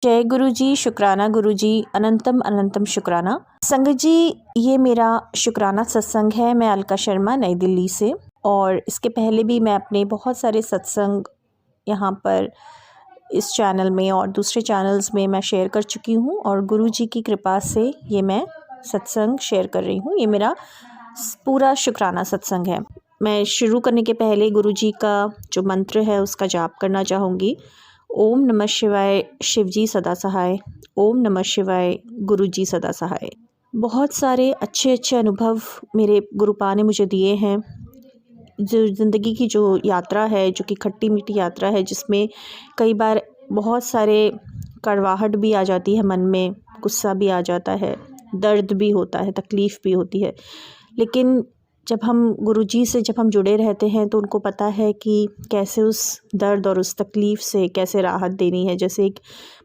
जय गुरु जी, शुक्राना गुरु जी, अनंतम अनंतम शुक्राना। संगत जी, ये मेरा शुक्राना सत्संग है। मैं अलका शर्मा, नई दिल्ली से। और इसके पहले भी मैं अपने बहुत सारे सत्संग यहाँ पर इस चैनल में और दूसरे चैनल्स में मैं शेयर कर चुकी हूँ, और गुरु जी की कृपा से ये मैं सत्संग शेयर कर रही हूँ। ये मेरा पूरा शुक्राना सत्संग है। मैं शुरू करने के पहले गुरु जी का जो मंत्र है उसका जाप करना चाहूँगी। ओम नमः शिवाय, शिव जी सदा सहाय। ओम नमः शिवाय, गुरु जी सदा सहाय। बहुत सारे अच्छे अच्छे अनुभव मेरे गुरुपा ने मुझे दिए हैं। जो ज़िंदगी की जो यात्रा है, जो कि खट्टी मीठी यात्रा है, जिसमें कई बार बहुत सारे कड़वाहट भी आ जाती है मन में, गुस्सा भी आ जाता है, दर्द भी होता है, तकलीफ़ भी होती है। लेकिन जब हम गुरुजी से जब हम जुड़े रहते हैं तो उनको पता है कि कैसे उस दर्द और उस तकलीफ़ से कैसे राहत देनी है। जैसे एक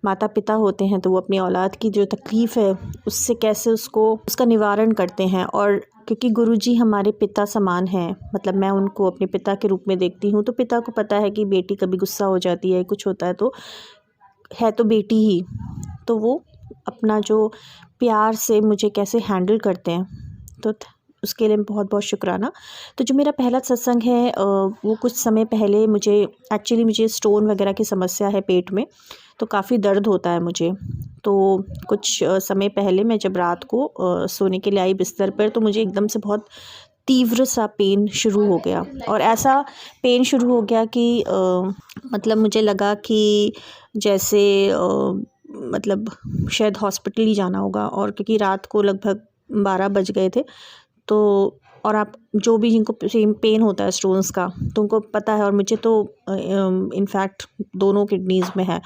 माता पिता होते हैं तो वो अपनी औलाद की जो तकलीफ़ है उससे कैसे उसका निवारण करते हैं। और क्योंकि गुरुजी हमारे पिता समान हैं, मतलब मैं उनको अपने पिता के रूप में देखती हूँ, तो पिता को पता है कि बेटी कभी गुस्सा हो जाती है, कुछ होता है तो है तो बेटी ही, तो वो अपना जो प्यार से मुझे कैसे हैंडल करते हैं, तो उसके लिए बहुत बहुत शुक्राना। तो जो मेरा पहला सत्संग है वो कुछ समय पहले मुझे स्टोन वगैरह की समस्या है पेट में, तो काफ़ी दर्द होता है मुझे। तो कुछ समय पहले मैं जब रात को सोने के लिए आई बिस्तर पर, तो मुझे एकदम से बहुत तीव्र सा पेन शुरू हो गया। और ऐसा पेन शुरू हो गया कि मतलब मुझे लगा कि जैसे मतलब शायद हॉस्पिटल ही जाना होगा। और क्योंकि रात को लगभग 12 बज गए थे, तो और आप जो भी जिनको सेम पेन होता है स्टोन्स का, तो उनको पता है। और मुझे तो इनफैक्ट दोनों किडनीज़ में है,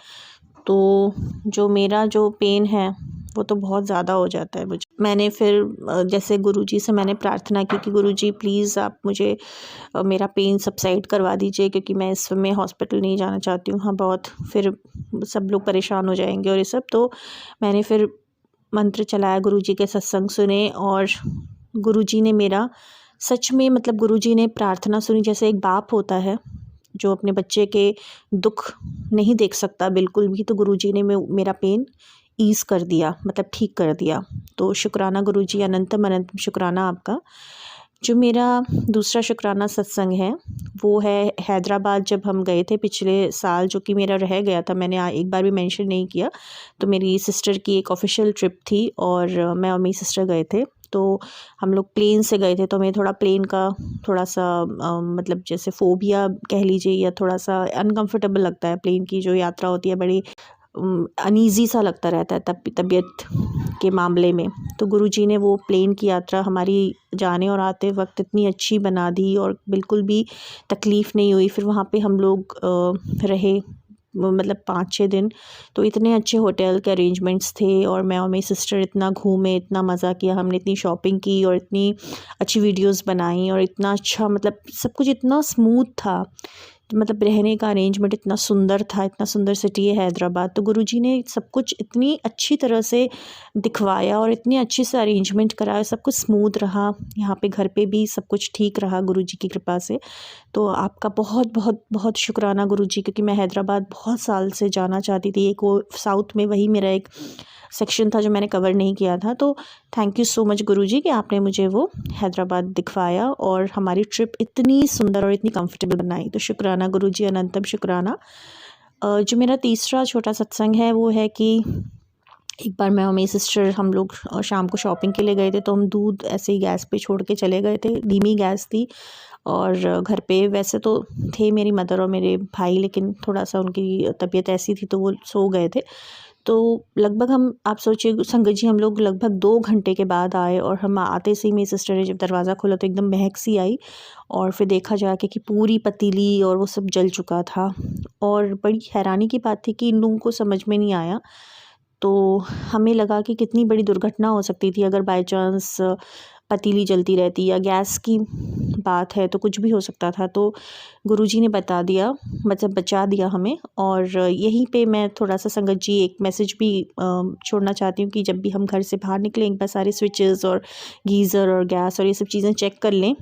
तो जो मेरा जो पेन है वो तो बहुत ज़्यादा हो जाता है मुझे। मैंने फिर जैसे गुरुजी से मैंने प्रार्थना की कि गुरुजी प्लीज़ आप मुझे मेरा पेन सबसाइड करवा दीजिए, क्योंकि मैं इस समय हॉस्पिटल नहीं जाना चाहती हूँ। हाँ, बहुत फिर सब लोग परेशान हो जाएंगे और ये सब। तो मैंने फिर मंत्र चलाया, गुरुजी के सत्संग सुने, और गुरुजी ने मेरा सच में, मतलब गुरुजी ने प्रार्थना सुनी। जैसे एक बाप होता है जो अपने बच्चे के दुख नहीं देख सकता बिल्कुल भी, तो गुरुजी ने मेरा पेन ईज़ कर दिया, मतलब ठीक कर दिया। तो शुक्राना गुरुजी, अनंतम अनंतम शुक्राना आपका। जो मेरा दूसरा शुक्राना सत्संग है वो है हैदराबाद। जब हम गए थे पिछले साल, जो कि मेरा रह गया था, मैंने एक बार भी मेंशन नहीं किया। तो मेरी सिस्टर की एक ऑफिशियल ट्रिप थी और मैं और मेरी सिस्टर गए थे। तो हम लोग प्लेन से गए थे, तो हमें थोड़ा प्लेन का थोड़ा सा मतलब जैसे फ़ोबिया कह लीजिए, या थोड़ा सा अनकंफर्टेबल लगता है। प्लेन की जो यात्रा होती है बड़ी अनईज़ी सा लगता रहता है तबीयत के मामले में। तो गुरुजी ने वो प्लेन की यात्रा हमारी जाने और आते वक्त इतनी अच्छी बना दी, और बिल्कुल भी तकलीफ़ नहीं हुई। फिर वहाँ पे हम लोग रहे मतलब 5-6 दिन। तो इतने अच्छे होटल के अरेंजमेंट्स थे, और मैं और मेरी सिस्टर इतना घूमे, इतना मज़ा किया, हमने इतनी शॉपिंग की और इतनी अच्छी वीडियोस बनाई, और इतना अच्छा, मतलब सब कुछ इतना स्मूथ था। मतलब रहने का अरेंजमेंट इतना सुंदर था, इतना सुंदर सिटी है हैदराबाद। तो गुरुजी ने सब कुछ इतनी अच्छी तरह से दिखवाया और इतनी अच्छे से अरेंजमेंट कराया, सब कुछ स्मूथ रहा। यहाँ पे घर पे भी सब कुछ ठीक रहा गुरुजी की कृपा से। तो आपका बहुत बहुत बहुत शुक्राना गुरुजी, क्योंकि मैं हैदराबाद बहुत साल से जाना चाहती थी। एक वो साउथ में वही मेरा एक सेक्शन था जो मैंने कवर नहीं किया था। तो थैंक यू सो मच गुरुजी कि आपने मुझे वो हैदराबाद दिखवाया और हमारी ट्रिप इतनी सुंदर और इतनी कंफर्टेबल बनाई। तो शुक्राना गुरुजी, अनंतम शुक्राना। जो मेरा तीसरा छोटा सत्संग है वो है कि एक बार मैं और मेरी सिस्टर हम लोग शाम को शॉपिंग के लिए गए थे। तो हम दूध ऐसे ही गैस पे छोड़ के चले गए थे, धीमी गैस थी। और घर पे वैसे तो थे मेरी मदर और मेरे भाई, लेकिन थोड़ा सा उनकी तबीयत ऐसी थी तो वो सो गए थे। तो लगभग आप सोचिए संगत जी, हम लोग लगभग 2 घंटे के बाद आए, और हम आते से ही मेरी सिस्टर ने जब दरवाज़ा खोला तो एकदम महक सी आई। और फिर देखा जाके कि पूरी पतीली और वो सब जल चुका था। और बड़ी हैरानी की बात थी कि इन लोगों को समझ में नहीं आया। तो हमें लगा कि कितनी बड़ी दुर्घटना हो सकती थी अगर बाय चांस पतीली जलती रहती, या गैस की बात है तो कुछ भी हो सकता था, तो गुरुजी ने बता दिया, मतलब बचा दिया हमें। और यहीं पे मैं थोड़ा सा संगत जी एक मैसेज भी छोड़ना चाहती हूँ कि जब भी हम घर से बाहर निकलें एक बार सारे स्विचेस और गीज़र और गैस और ये सब चीज़ें चेक कर लें,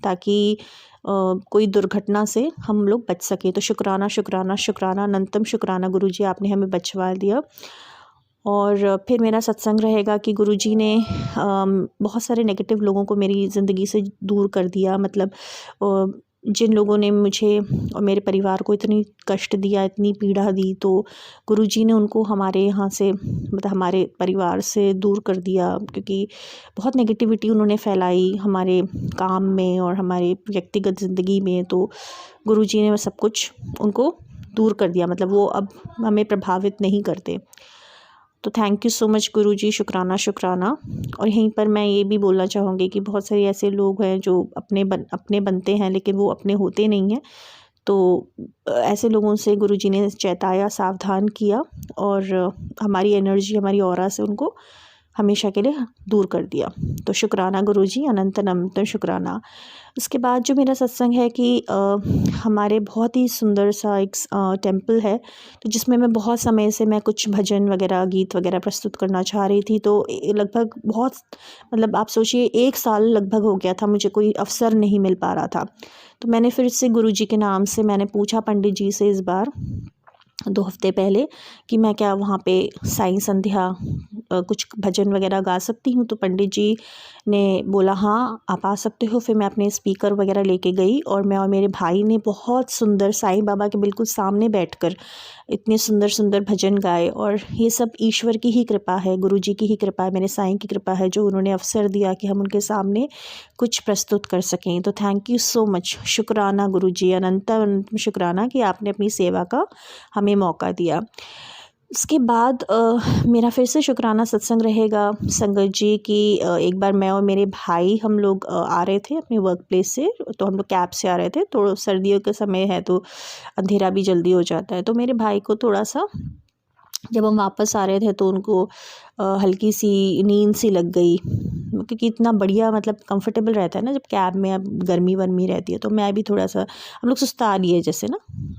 ताकि कोई दुर्घटना से हम लोग बच सकें। तो शुक्राना शुक्राना शुक्राना अनंतम शुक्राना गुरुजी, आपने हमें बचवा दिया। और फिर मेरा सत्संग रहेगा कि गुरुजी ने बहुत सारे नेगेटिव लोगों को मेरी ज़िंदगी से दूर कर दिया। मतलब जिन लोगों ने मुझे और मेरे परिवार को इतनी कष्ट दिया, इतनी पीड़ा दी, तो गुरुजी ने उनको हमारे यहाँ से, मतलब हमारे परिवार से दूर कर दिया, क्योंकि बहुत नेगेटिविटी उन्होंने फैलाई हमारे काम में और हमारे व्यक्तिगत ज़िंदगी में। तो गुरुजी ने सब कुछ उनको दूर कर दिया, मतलब वो अब हमें प्रभावित नहीं करते। तो थैंक यू सो मच गुरुजी, शुक्राना शुक्राना। और यहीं पर मैं ये भी बोलना चाहूँगी कि बहुत सारे ऐसे लोग हैं जो अपने बनते हैं लेकिन वो अपने होते नहीं हैं। तो ऐसे लोगों से गुरुजी ने चेताया, सावधान किया और हमारी एनर्जी, हमारी ऑरा से उनको हमेशा के लिए दूर कर दिया। तो शुक्राना गुरुजी, अनंत अनंत शुक्राना। उसके बाद जो मेरा सत्संग है कि हमारे बहुत ही सुंदर सा एक टेम्पल है, तो जिसमें मैं बहुत समय से मैं कुछ भजन वगैरह, गीत वगैरह प्रस्तुत करना चाह रही थी। तो लगभग बहुत, मतलब आप सोचिए 1 साल लगभग हो गया था, मुझे कोई अवसर नहीं मिल पा रहा था। तो मैंने फिर से गुरुजी के नाम से मैंने पूछा पंडित जी से इस बार 2 हफ्ते पहले कि मैं क्या वहाँ पे साई संध्या कुछ भजन वगैरह गा सकती हूँ। तो पंडित जी ने बोला हाँ आप आ सकते हो। फिर मैं अपने स्पीकर वगैरह लेके गई और मैं और मेरे भाई ने बहुत सुंदर साईं बाबा के बिल्कुल सामने बैठकर इतने सुंदर सुंदर भजन गाए। और ये सब ईश्वर की ही कृपा है, गुरुजी की ही कृपा है, मेरे साईं की कृपा है, जो उन्होंने अवसर दिया कि हम उनके सामने कुछ प्रस्तुत कर सकें। तो थैंक यू सो मच, शुक्राना गुरुजी, अनंत अनंत शुक्राना कि आपने अपनी सेवा का हमें मौका दिया। उसके बाद मेरा फिर से शुक्राना सत्संग रहेगा संगत जी की। एक बार मैं और मेरे भाई हम लोग आ रहे थे अपने वर्क प्लेस से, तो हम लोग कैब से आ रहे थे। तो सर्दियों के समय है तो अंधेरा भी जल्दी हो जाता है। तो मेरे भाई को थोड़ा सा, जब हम वापस आ रहे थे तो उनको हल्की सी नींद सी लग गई, क्योंकि इतना बढ़िया मतलब कंफर्टेबल रहता है ना जब कैब में, अब गर्मी वर्मी रहती है। तो मैं भी थोड़ा सा, हम लोग सुस्ता लिए जैसे ना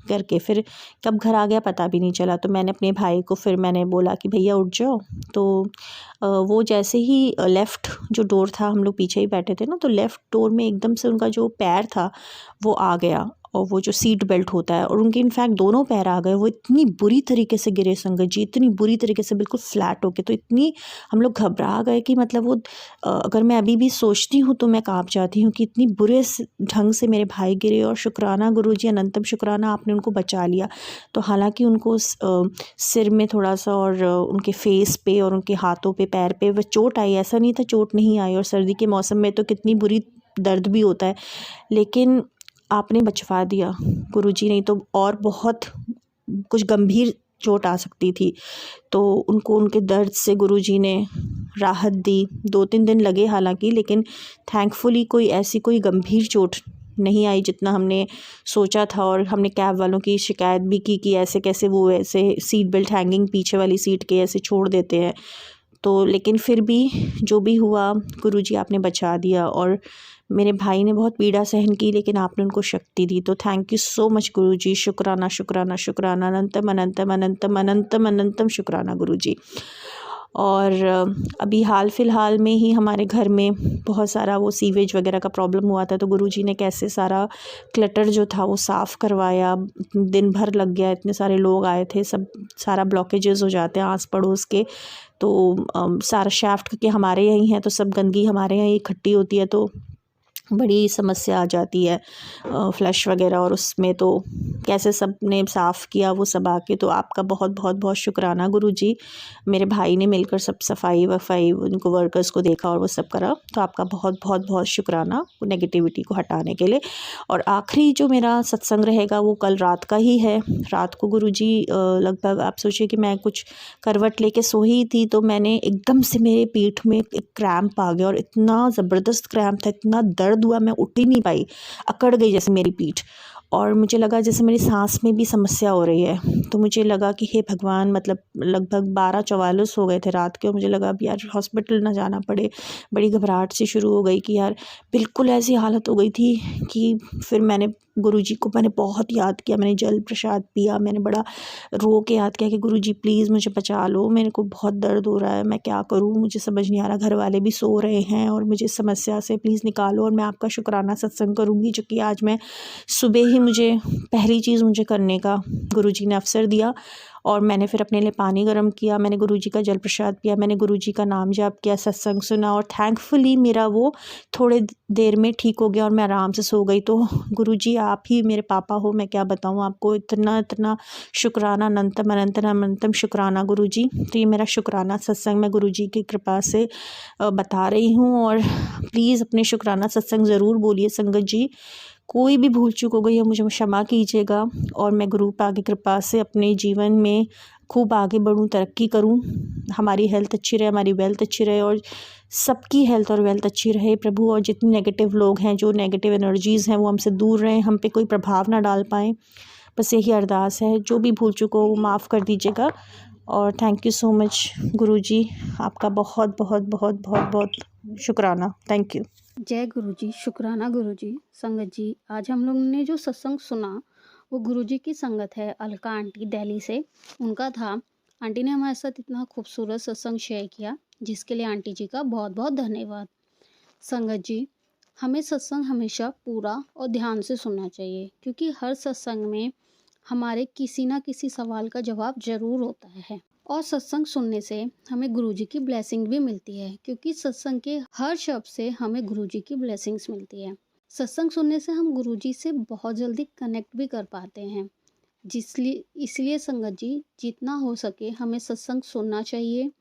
करके, फिर कब घर आ गया पता भी नहीं चला। तो मैंने अपने भाई को फिर मैंने बोला कि भैया उठ जाओ। तो वो जैसे ही लेफ़्ट जो डोर था, हम लोग पीछे ही बैठे थे ना, तो लेफ़्ट डोर में एकदम से उनका जो पैर था वो आ गया, और वो जो सीट बेल्ट होता है, और उनके इनफैक्ट दोनों पैर आ गए। वो इतनी बुरी तरीके से गिरे संगत जी, इतनी बुरी तरीके से बिल्कुल फ्लैट होके। तो इतनी हम लोग घबरा गए कि मतलब वो अगर मैं अभी भी सोचती हूँ तो मैं काँप जाती हूँ कि इतनी बुरे ढंग से मेरे भाई गिरे। और शुक्राना गुरुजी, अनंतम शुक्राना, आपने उनको बचा लिया। तो हालांकि उनको सिर में थोड़ा सा और उनके फेस पे और उनके हाथों पे, पैर पे वह चोट आई, ऐसा नहीं था चोट नहीं आई। और सर्दी के मौसम में तो कितनी बुरी दर्द भी होता है, लेकिन आपने बचवा दिया गुरुजी, नहीं तो और बहुत कुछ गंभीर चोट आ सकती थी। तो उनको उनके दर्द से गुरुजी ने राहत दी। 2-3 दिन लगे हालांकि, लेकिन थैंकफुली कोई ऐसी कोई गंभीर चोट नहीं आई जितना हमने सोचा था। और हमने कैब वालों की शिकायत भी की कि ऐसे कैसे वो ऐसे सीट बेल्ट हैंगिंग पीछे वाली सीट के ऐसे छोड़ देते हैं। तो लेकिन फिर भी जो भी हुआ गुरुजी आपने बचा दिया। और मेरे भाई ने बहुत पीड़ा सहन की, लेकिन आपने उनको शक्ति दी। तो थैंक यू सो मच गुरुजी, शुक्राना शुक्राना शुक्राना, अनंतम अनंतम अनंतम अनंतम अनंतम शुक्राना गुरुजी। और अभी हाल फ़िलहाल में ही हमारे घर में बहुत सारा वो सीवेज वगैरह का प्रॉब्लम हुआ था। तो गुरुजी ने कैसे सारा क्लटर जो था वो साफ़ करवाया, दिन भर लग गया, इतने सारे लोग आए थे, सब सारा ब्लॉकेजेस हो जाते हैं आस पड़ोस के। तो सारा शाफ्ट, क्योंकि हमारे यहीं है तो सब गंदगी हमारे यहाँ इकट्ठी होती है, तो बड़ी समस्या आ जाती है फ्लश वगैरह। और उसमें तो कैसे सब ने साफ़ किया वो सब आके। तो आपका बहुत बहुत बहुत शुक्राना गुरुजी। मेरे भाई ने मिलकर सब सफाई वफाई उनको वर्कर्स को देखा और वो सब करा। तो आपका बहुत बहुत बहुत शुक्राना नेगेटिविटी को हटाने के लिए। और आखिरी जो मेरा सत्संग रहेगा वो कल रात का ही है। रात को गुरुजी लगभग, आप सोचिए कि मैं कुछ करवट लेके सोई थी, तो मैंने एकदम से मेरे पीठ में एक क्रैम्प आ गया, और इतना ज़बरदस्त क्रैम्प था, इतना दर्द हुआ, मैं उठ ही नहीं पाई, अकड़ गई जैसे मेरी पीठ। और मुझे लगा जैसे मेरी सांस में भी समस्या हो रही है। तो मुझे लगा कि हे भगवान, मतलब लगभग 12:44 हो गए थे रात के, और मुझे लगा अब यार हॉस्पिटल ना जाना पड़े। बड़ी घबराहट सी शुरू हो गई कि यार बिल्कुल ऐसी हालत हो गई थी कि फिर मैंने गुरुजी को मैंने बहुत याद किया, मैंने जल प्रसाद पिया, मैंने बड़ा रो के याद किया कि गुरुजी प्लीज़ मुझे बचा लो, मेरे को बहुत दर्द हो रहा है, मैं क्या करूँ, मुझे समझ नहीं आ रहा, घर वाले भी सो रहे हैं और मुझे इस समस्या से प्लीज़ निकालो। और मैं आपका शुक्राना सत्संग करूँगी, जो कि आज मैं सुबह ही मुझे पहली चीज़ मुझे करने का गुरुजी ने अवसर दिया। और मैंने फिर अपने लिए पानी गर्म किया, मैंने गुरुजी का जल प्रसाद पिया, मैंने गुरुजी का नाम जाप किया, सत्संग सुना, और थैंकफुली मेरा वो थोड़े देर में ठीक हो गया और मैं आराम से सो गई। तो गुरुजी आप ही मेरे पापा हो, मैं क्या बताऊँ आपको, इतना इतना शुक्राना, अनंतम अनंतम अनंतम शुक्राना गुरुजी। तो ये मेरा शुक्राना सत्संग मैं गुरुजी की कृपा से बता रही हूँ। और प्लीज़ अपने शुक्राना सत्संग ज़रूर बोलिए संगत जी। कोई भी भूल चूक हो गई है मुझे क्षमा कीजिएगा, और मैं गुरु पाक की कृपा से अपने जीवन में खूब आगे बढ़ूँ, तरक्की करूँ, हमारी हेल्थ अच्छी रहे, हमारी वेल्थ अच्छी रहे, और सबकी हेल्थ और वेल्थ अच्छी रहे प्रभु। और जितने नेगेटिव लोग हैं, जो नेगेटिव एनर्जीज़ हैं, वो हमसे दूर रहें, हम पे कोई प्रभाव ना डाल पाएँ। बस यही अरदास है। जो भी भूल चूक हो वो माफ़ कर दीजिएगा। और थैंक यू सो मच गुरुजी, आपका बहुत बहुत बहुत बहुत बहुत शुक्राना। Thank you. जय गुरुजी, शुक्राना गुरुजी। संगत जी, आज हम लोगों ने जो सत्संग सुना वो गुरुजी की संगत है अलका आंटी दिल्ली से, उनका था। आंटी ने हमारे साथ इतना खूबसूरत सत्संग शेयर किया, जिसके लिए आंटी जी का बहुत बहुत धन्यवाद। संगत जी, हमें सत्संग हमेशा पूरा और ध्यान से सुनना चाहिए, क्योंकि हर सत्संग में हमारे किसी ना किसी सवाल का जवाब ज़रूर होता है। और सत्संग सुनने से हमें गुरुजी की ब्लेसिंग भी मिलती है, क्योंकि सत्संग के हर शब्द से हमें गुरुजी की ब्लेसिंग्स मिलती है। सत्संग सुनने से हम गुरुजी से बहुत जल्दी कनेक्ट भी कर पाते हैं। इसलिए संगत जी, जितना हो सके हमें सत्संग सुनना चाहिए,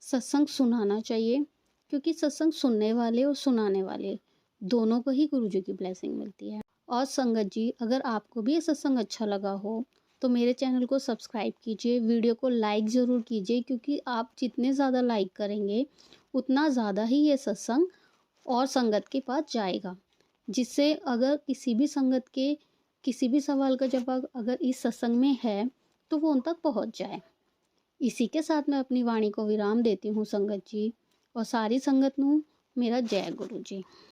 सत्संग सुनाना चाहिए, क्योंकि सत्संग सुनने वाले और सुनाने वाले दोनों को ही गुरुजी की ब्लेसिंग मिलती है। और संगत जी, अगर आपको भी ये सत्संग अच्छा लगा हो तो मेरे चैनल को सब्सक्राइब कीजिए, वीडियो को लाइक ज़रूर कीजिए, क्योंकि आप जितने ज़्यादा लाइक करेंगे उतना ज़्यादा ही ये सत्संग और संगत के पास जाएगा, जिससे अगर किसी भी संगत के किसी भी सवाल का जवाब अगर इस सत्संग में है तो वो उन तक पहुंच जाए। इसी के साथ मैं अपनी वाणी को विराम देती हूँ संगत जी, और सारी संगत नू मेरा जय गुरु जी।